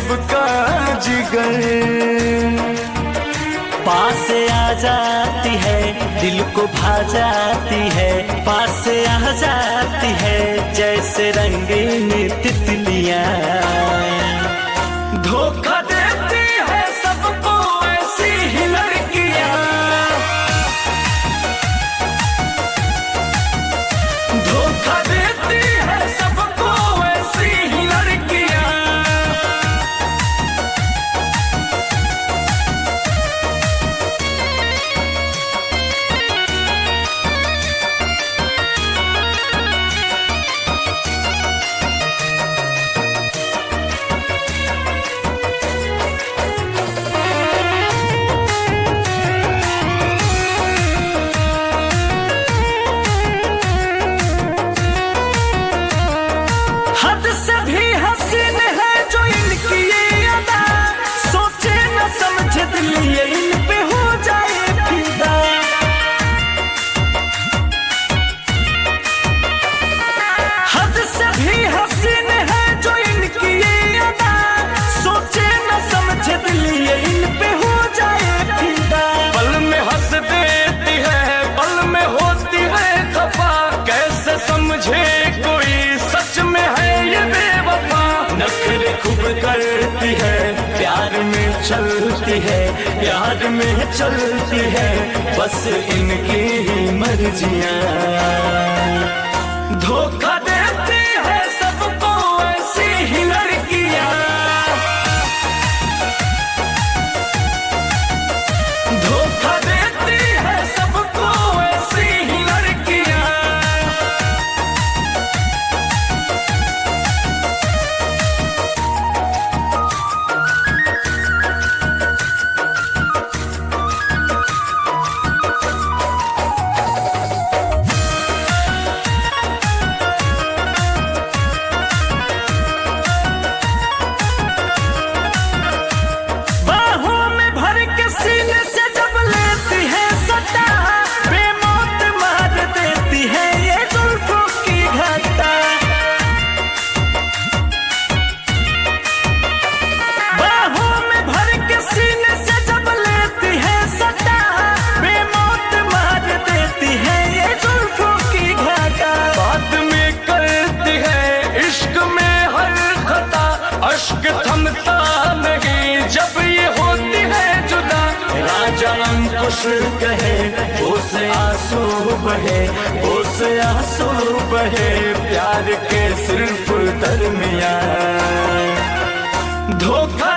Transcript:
सबका जिगर। पास आ जाती है, दिल को भा जाती है, पास आ जाती है जैसे रंगीन तितलियां। धोखा देती है सबको ऐसी ही लड़कियां, धोखा देती है सबको ऐसी ही लड़कियां। हद से भी हसीन है जो इनकी ये अदा, सोचे न समझे दिल ये इन पे हो जाए फिदा। हद से भी हसीन है जो इनकी ये अदा, सोचे न समझे दिल ये इन पे हो जाए फिदा। पल में हंस देती है, पल में होती है खफा, कैसे समझे कोई सच में है ये बेवफा। नखरे खूब करती है, प्यार में चलती है, प्यार में चलती है, बस इनकी ही मर्जियां। धोखा देती है सबको ऐसी ही लड़कियां, धोखा देती है सबको ऐसी ही लड़कियां। बाहों में भर के सीने से जब लेती है सटा, बेमौत मार देती है ये जुल्फों की घटा। बाहों में भर के सीने से जब लेती है सटा, बेमौत मार देती है ये जुल्फों की घटा। बाद में करती है इश्क में हर खता, अश्क थमता नहीं जब ये होती है जुदा। राजा अंकुश कहे उसे आंसू बहे, उसे आंसू बहे, प्यार के सिर्फ दरमियां। धोखा